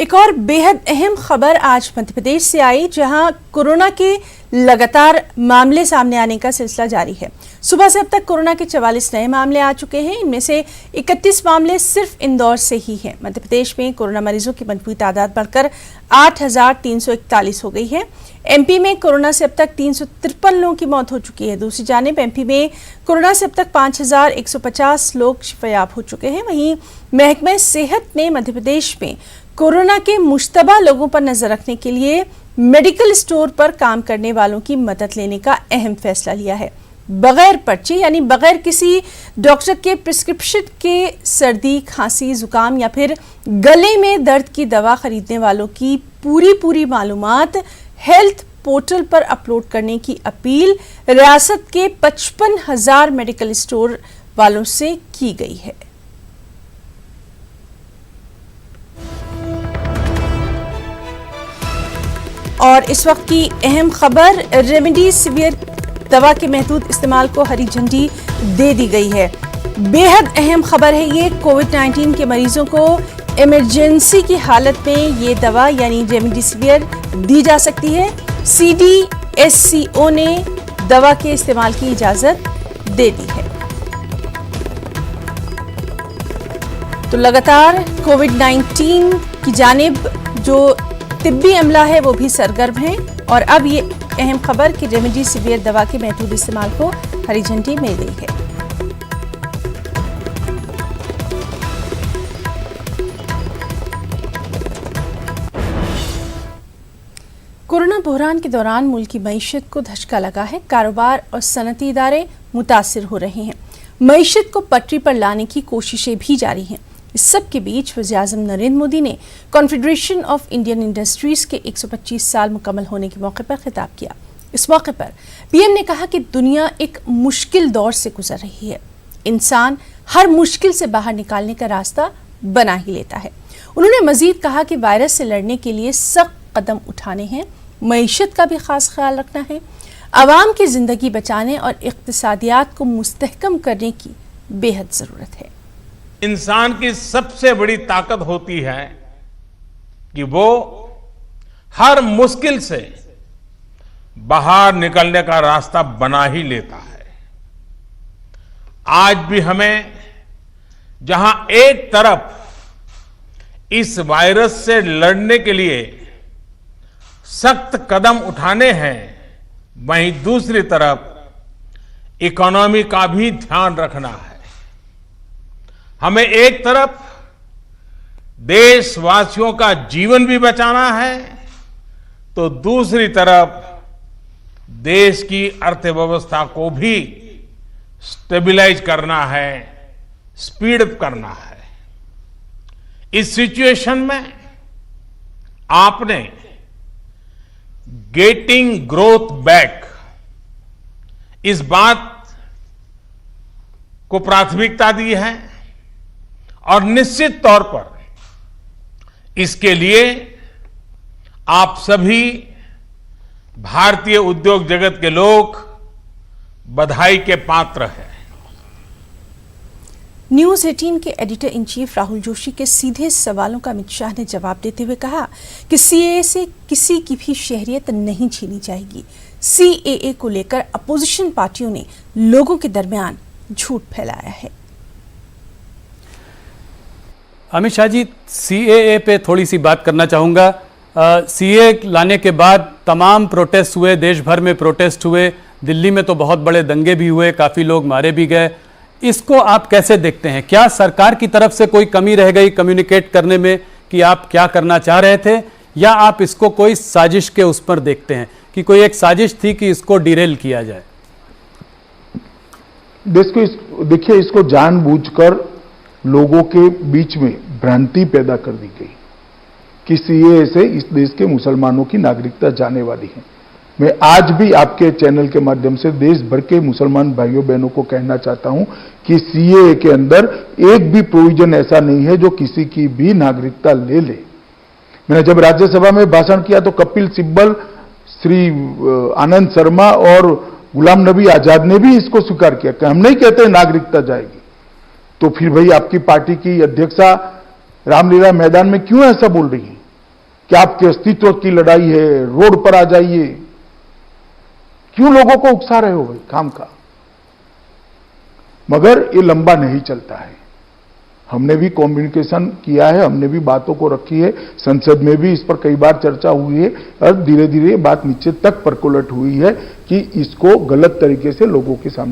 एक और बेहद अहम खबर आज मध्य प्रदेश से आई, जहां कोरोना के लगातार मामले सामने आने का सिलसिला जारी है। सुबह से अब तक कोरोना के 44 नए मामले आ चुके हैं। इनमें से 31 मामले सिर्फ इंदौर से ही हैं। मध्य प्रदेश में कोरोना मरीजों की मजबूत तादाद बढ़कर 8,341 हो गई है। एमपी में कोरोना से अब तक 353 लोगों की मौत हो चुकी है। दूसरी जानिब एमपी में कोरोना से अब तक 5,150 लोग शिफायाब हो चुके हैं। वहीं महकमे सेहत ने मध्य प्रदेश में कोरोना के मुश्तबा लोगों पर नजर रखने के लिए मेडिकल स्टोर पर काम करने वालों की मदद लेने का अहम फैसला लिया है। बगैर पर्ची यानी बगैर किसी डॉक्टर के प्रिस्क्रिप्शन के सर्दी, खांसी, जुकाम या फिर गले में दर्द की दवा खरीदने वालों की पूरी मालूमात हेल्थ पोर्टल पर अपलोड करने की अपील रियासत के 55,000 मेडिकल स्टोर वालों से की गई है। और इस वक्त की अहम खबर, रेमडेसिविर दवा के महदूद इस्तेमाल को हरी झंडी दे दी गई है। बेहद अहम खबर है ये। कोविड-19 के मरीजों को इमरजेंसी की हालत में ये दवा यानी रेमडेसिविर दी जा सकती है। CDSCO ने दवा के इस्तेमाल की इजाजत दे दी है। तो लगातार कोविड-19 की जानिब जो तिब्बी अमला है वो भी सरगर्म है। और अब ये अहम खबर कि रेमडेसिविर दवा के महदूद इस्तेमाल को हरी झंडी मिल गई है। कोरोना बहरान के दौरान मुल्क की मईशत को धचका लगा है। कारोबार और सनती इदारे मुतासिर हो रहे हैं। मईशत को पटरी पर लाने की कोशिशें भी जारी हैं। इस सब के बीच वज़ीर-ए-आज़म नरेंद्र मोदी ने कॉन्फेडरेशन ऑफ इंडियन इंडस्ट्रीज के 125 साल मुकम्मल होने के मौके पर खिताब किया। इस मौके पर पीएम ने कहा कि दुनिया एक मुश्किल दौर से गुजर रही है। इंसान हर मुश्किल से बाहर निकालने का रास्ता बना ही लेता है। उन्होंने मजीद कहा कि वायरस से लड़ने के लिए सख्त कदम उठाने हैं, मईशत का भी खास ख्याल रखना है, आवाम की जिंदगी बचाने और इक्तिसादियात को मुस्तहकम करने की बेहद जरूरत है। इंसान की सबसे बड़ी ताकत होती है कि वो हर मुश्किल से बाहर निकलने का रास्ता बना ही लेता है। आज भी हमें जहां एक तरफ इस वायरस से लड़ने के लिए सख्त कदम उठाने हैं, वहीं दूसरी तरफ इकोनॉमी का भी ध्यान रखना है। हमें एक तरफ देशवासियों का जीवन भी बचाना है, तो दूसरी तरफ देश की अर्थव्यवस्था को भी स्टेबलाइज करना है, स्पीड अप करना है। इस सिचुएशन में आपने गेटिंग ग्रोथ बैक इस बात को प्राथमिकता दी है और निश्चित तौर पर इसके लिए आप सभी भारतीय उद्योग जगत के लोग बधाई के पात्र हैं। न्यूज 18 के editor in chief Rahul Joshi के सीधे सवालों का अमित शाह ने जवाब देते हुए कहा कि सीएए से किसी की भी शहरियत नहीं छीनी जाएगी। सीएए को लेकर अपोजिशन पार्टियों ने लोगों के दरमियान झूठ फैलाया है। अमित शाह जी, सीएए पे थोड़ी सी बात करना चाहूँगा। सीएए लाने के बाद तमाम प्रोटेस्ट हुए, देश भर में प्रोटेस्ट हुए, दिल्ली में तो बहुत बड़े दंगे भी हुए, काफ़ी लोग मारे भी गए। इसको आप कैसे देखते हैं? क्या सरकार की तरफ से कोई कमी रह गई कम्युनिकेट करने में कि आप क्या करना चाह रहे थे, या आप इसको कोई साजिश के उस पर देखते हैं कि कोई एक साजिश थी कि इसको डिरेल किया जाए? देखिए, इसको जानबूझकर लोगों के बीच में भ्रांति पैदा कर दी गई कि सीएए से इस देश के मुसलमानों की नागरिकता जाने वाली है। मैं आज भी आपके चैनल के माध्यम से देश भर के मुसलमान भाइयों बहनों को कहना चाहता हूं कि सीएए के अंदर एक भी प्रोविजन ऐसा नहीं है जो किसी की भी नागरिकता ले ले। मैंने जब राज्यसभा में भाषण किया तो कपिल सिब्बल, श्री आनंद शर्मा और गुलाम नबी आजाद ने भी इसको स्वीकार किया कि हम नहीं कहते नागरिकता जाएगी। तो फिर भाई आपकी पार्टी की अध्यक्षा रामलीला मैदान में क्यों ऐसा बोल रही है? कि आपके अस्तित्व की लड़ाई है, रोड पर आ जाइए। क्यों लोगों को उकसा रहे हो भाई काम का? मगर ये लंबा नहीं चलता है। हमने भी कम्युनिकेशन किया है, हमने भी बातों को रखी है, संसद में भी इस पर कई बार चर्चा हुई है और धीरे धीरे बात नीचे तक परकोलेट हुई है कि इसको गलत तरीके से लोगों के सामने